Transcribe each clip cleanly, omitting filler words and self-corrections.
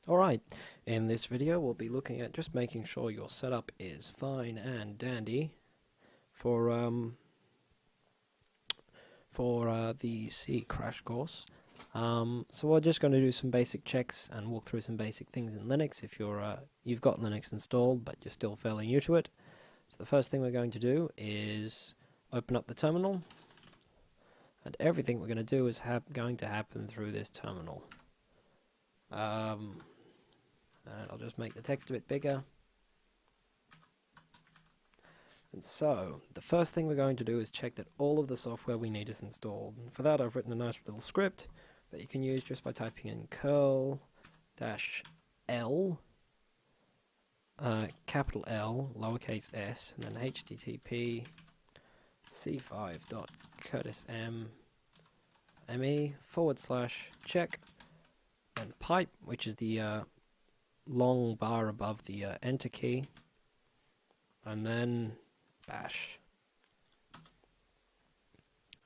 Alright, in this video we'll be looking at just making sure your setup is fine and dandy for the C crash course. So we're just going to do some basic checks and walk through some basic things in Linux if you've got Linux installed but you're still fairly new to it. So the first thing we're going to do is open up the terminal, and everything we're going to do is going to happen through this terminal. And I'll just make the text a bit bigger. And so, the first thing we're going to do is check that all of the software we need is installed. And for that I've written a nice little script that you can use just by typing in curl -l, capital L, lowercase s, and then http c5.curtism.me/check, and pipe, which is the long bar above the enter key, and then bash.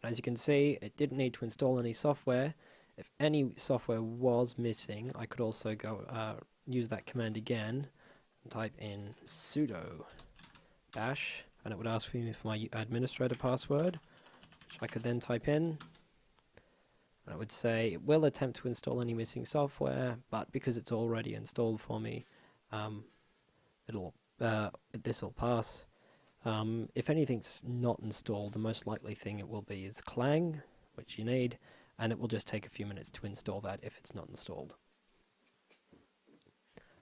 And as you can see, it didn't need to install any software. If any software was missing, I could also go use that command again and type in sudo bash, and it would ask me for my administrator password, which I could then type in. And it would say it will attempt to install any missing software, but because it's already installed for me, this will pass. If anything's not installed, the most likely thing it will be is clang, which you need, and it will just take a few minutes to install that if it's not installed.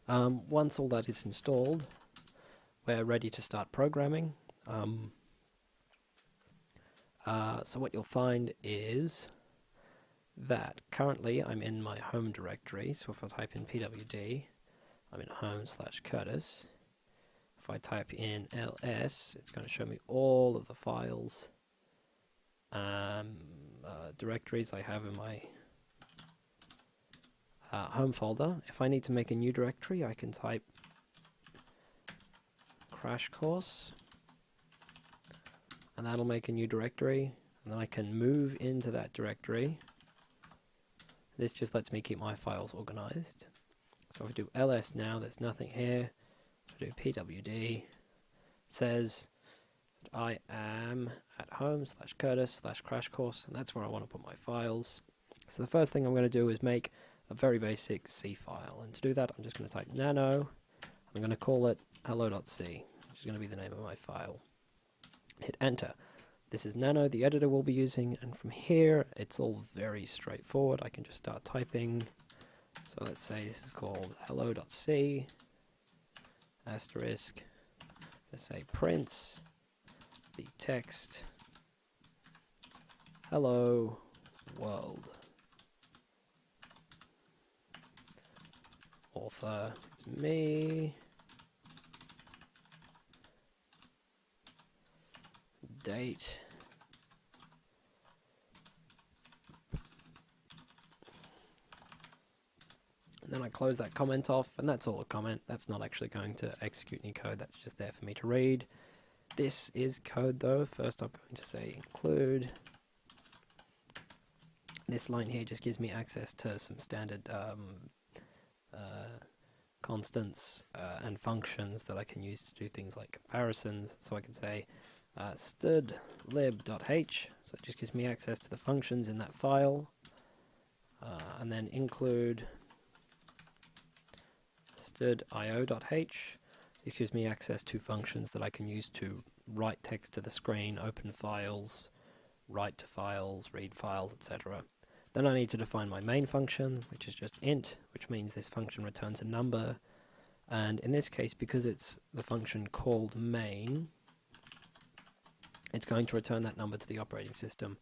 Once all that is installed, we're ready to start programming. So what you'll find is that currently I'm in my home directory, so if I type in pwd, I'm in home/Curtis. If I type in ls, it's going to show me all of the files, directories I have in my home folder. If I need to make a new directory, I can type crash course, and that'll make a new directory, and then I can move into that directory. This just lets me keep my files organized. So if I do ls now, there's nothing here. If I do pwd, it says that I am at home/Curtis/crash course, and that's where I want to put my files. So the first thing I'm going to do is make a very basic C file, and to do that I'm just going to type nano. I'm going to call it hello.c, which is going to be the name of my file. Hit enter. This is nano, the editor we'll be using, and from here it's all very straightforward. I can just start typing. So let's say this is called hello.c asterisk. Let's say prints the text hello world. Author is me. Date. And then I close that comment off, and that's all a comment. That's not actually going to execute any code, that's just there for me to read. This is code though. First I'm going to say include. This line here just gives me access to some standard constants and functions that I can use to do things like comparisons. So I can say std_lib.h, so it just gives me access to the functions in that file, and then include std.io.h. It gives me access to functions that I can use to write text to the screen, open files, write to files, read files, etc. Then I need to define my main function, which is just int, which means this function returns a number, and in this case, because it's the function called main, it's going to return that number to the operating system,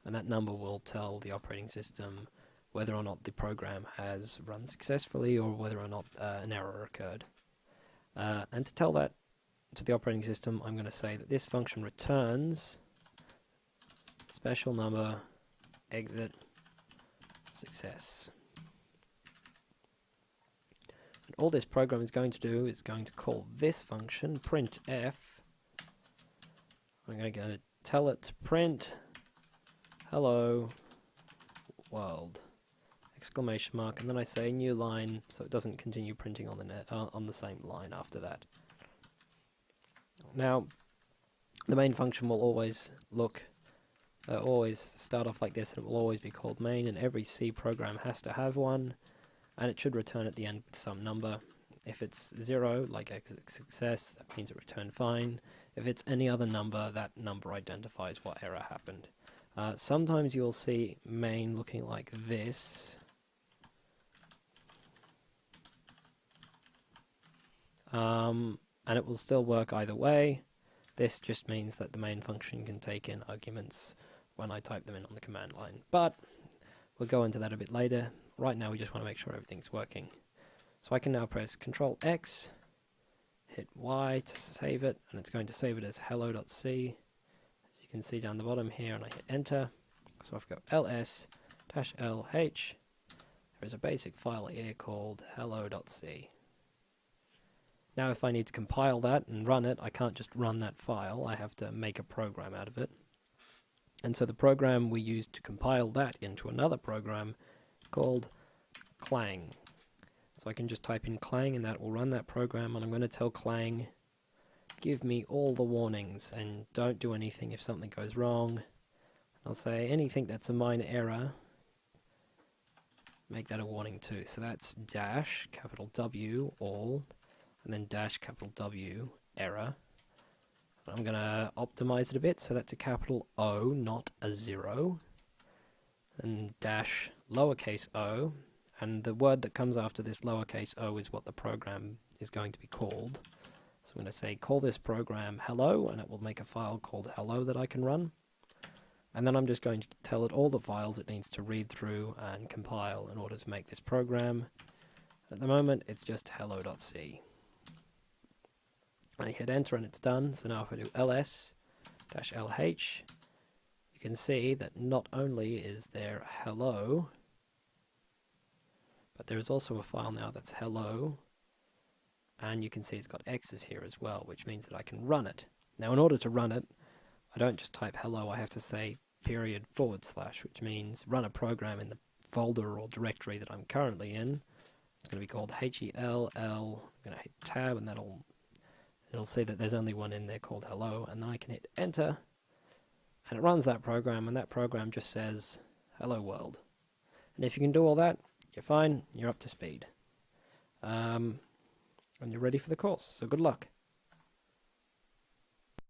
and that number will tell the operating system whether or not the program has run successfully or whether or not an error occurred. And to tell that to the operating system, I'm going to say that this function returns special number exit success. And all this program is going to do is going to call this function printf. I'm going to tell it to print hello world exclamation mark, and then I say new line, so it doesn't continue printing on the same line after that. Now, the main function will always start off like this, and it will always be called main, and every C program has to have one, and it should return at the end with some number. If it's 0, like success, that means it returned fine. If it's any other number, that number identifies what error happened. Sometimes you'll see main looking like this. And it will still work either way. This just means that the main function can take in arguments when I type them in on the command line. But we'll go into that a bit later. Right now we just want to make sure everything's working. So I can now press Control X, hit Y to save it, and it's going to save it as hello.c. As you can see down the bottom here, and I hit Enter. So I've got ls-lh. There's a basic file here called hello.c. Now if I need to compile that and run it, I can't just run that file, I have to make a program out of it. And so the program we use to compile that into another program called clang. So I can just type in clang and that will run that program, and I'm going to tell clang, give me all the warnings and don't do anything if something goes wrong. I'll say anything that's a minor error, make that a warning too. So that's dash, capital W, all, and then dash, capital W, error. I'm going to optimize it a bit, so that's a capital O, not a 0. And dash, lowercase o, and the word that comes after this lowercase o is what the program is going to be called. So I'm going to say call this program hello, and it will make a file called hello that I can run. And then I'm just going to tell it all the files it needs to read through and compile in order to make this program. At the moment it's just hello.c. I hit enter and it's done. So now if I do ls-lh, you can see that not only is there hello, but there is also a file now that's hello, and you can see it's got X's here as well, which means that I can run it. Now in order to run it, I don't just type hello, I have to say period / which means run a program in the folder or directory that I'm currently in. It's going to be called HELL. I'm going to hit tab, and it'll see that there's only one in there called hello, and then I can hit enter, and it runs that program, and that program just says hello world. And if you can do all that, you're fine, you're up to speed. And you're ready for the course, so good luck.